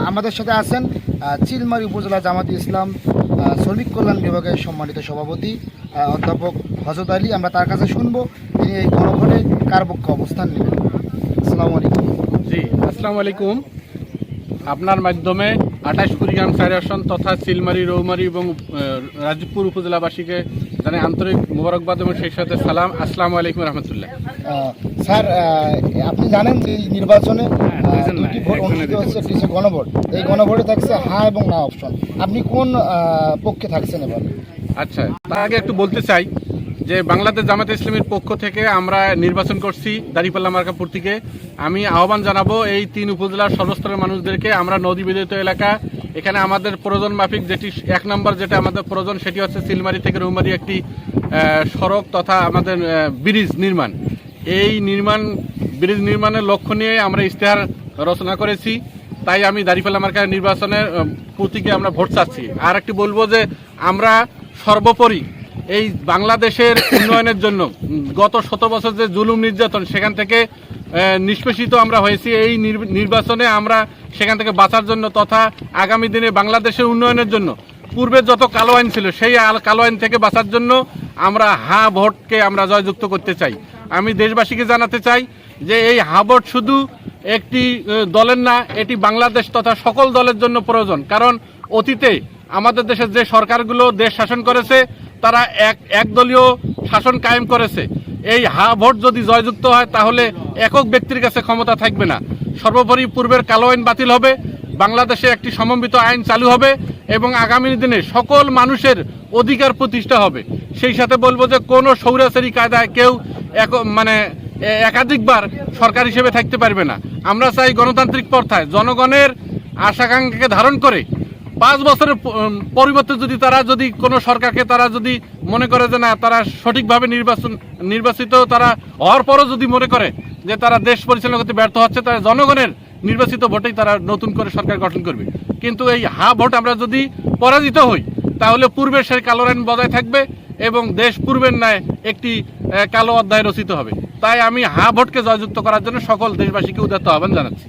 আমাদের সাথে আছেন চিলমারী উপজেলা জামাতে ইসলাম শ্রমিক কল্যাণ বিভাগের সম্মানিত সভাপতি অধ্যাপক হযরত আলী। আমরা তার কাছে শুনবো তিনি এই গণভোটে কার পক্ষে অবস্থান নেবেন। আসসালামু আলাইকুম। জি, আসসালামু আলাইকুম। আপনার মাধ্যমে 28 কুড়িগ্রাম 4 আসন তথা চিলমারী, রৌমারী এবং রাজীবপুর উপজেলাবাসীকে জানাই আন্তরিক মোবারকবাদ এবং সেই সাথে সালাম। আসসালামু আলাইকুম রহমতুল্লাহ। স্যার, আপনি জানেন যে এই নির্বাচনে দুটি ভোট অনুষ্ঠিত হচ্ছে, একটি হচ্ছে গণভোট। এই গণভোটে থাকছে হ্যাঁ এবং না অপশন। আপনি কোন পক্ষে থাকছেন এবার? আচ্ছা, তার আগে একটু বলতে চাই যে বাংলাদেশ জামাতে ইসলামীর পক্ষ থেকে আমরা নির্বাচন করছি দাঁড়িপাল্লা মার্কাপুর থেকে। আমি আহ্বান জানাবো এই 3 উপজেলার সর্বস্তরের মানুষদেরকে। আমরা নদী বিদ্যুৎ এলাকা, এখানে আমাদের প্রয়োজন মাফিক যেটি 1 নম্বর যেটা আমাদের প্রয়োজন সেটি হচ্ছে চিলমারী থেকে রৌমারী একটি সড়ক তথা আমাদের ব্রিজ নির্মাণ। এই ব্রিজ নির্মাণের লক্ষ্য নিয়ে আমরা ইশতেহার রচনা করেছি। তাই আমি দাঁড়িপাল্লা মার্কার নির্বাচনের প্রতীকে আমরা ভোট চাচ্ছি। আর একটি বলবো যে আমরা সর্বোপরি এই বাংলাদেশের উন্নয়নের জন্য গত 7 বছর যে জুলুম নির্যাতন সেখান থেকে নিষ্পেষিত আমরা হয়েছি। এই নির্বাচনে আমরা সেখান থেকে বাঁচার জন্য তথা আগামী দিনে বাংলাদেশের উন্নয়নের জন্য পূর্বে যত কালো আইন ছিল সেই কালো আইন থেকে বাঁচার জন্য আমরা হ্যাঁ ভোটকে আমরা জয়যুক্ত করতে চাই। আমি দেশবাসীকে জানাতে চাই যে এই হ্যাঁ ভোট শুধু একটি দলের না, এটি বাংলাদেশ তথা সকল দলের জন্য প্রয়োজন। কারণ অতীতে আমাদের দেশের যে সরকারগুলো দেশ শাসন করেছে তারা একদলীয় শাসন কায়েম করেছে। এই হ্যাঁ ভোট যদি জয়যুক্ত হয় তাহলে একক ব্যক্তির কাছে ক্ষমতা থাকবে না। সর্বোপরি পূর্বের কালো আইন বাতিল হবে, বাংলাদেশে একটি সমন্বিত আইন চালু হবে এবং আগামী দিনে সকল মানুষের অধিকার প্রতিষ্ঠা হবে। সেই সাথে বলবো যে কোনো স্বৈরাচারী কায়দায় কেউ একাধিকবার সরকার হিসেবে থাকতে পারবে না। আমরা চাই গণতান্ত্রিক প্রথায় জনগণের আশাকাঙ্ক্ষাকে ধারণ করে 5 বছরের পরিবর্তে যদি কোনো সরকারকে তারা যদি মনে করে যে না তারা সঠিকভাবে নির্বাচিত তারা হওয়ার পরও যদি মনে করে যে তারা দেশ পরিচালনা করতে ব্যর্থ হচ্ছে, তারা জনগণের নির্বাচিত ভোটেই তারা নতুন করে সরকার গঠন করবে। কিন্তু এই হ্যাঁ ভোট আমরা যদি পরাজিত হই তাহলে পূর্বের সেই কালো আইন বজায় থাকবে এবং দেশ পূর্বের ন্যায় একটি কালো অধ্যায় রচিত হবে। তাই আমি হ্যাঁ ভোটকে জয়যুক্ত করার জন্য সকল দেশবাসীকে উদাত্ত আহ্বান জানাচ্ছি।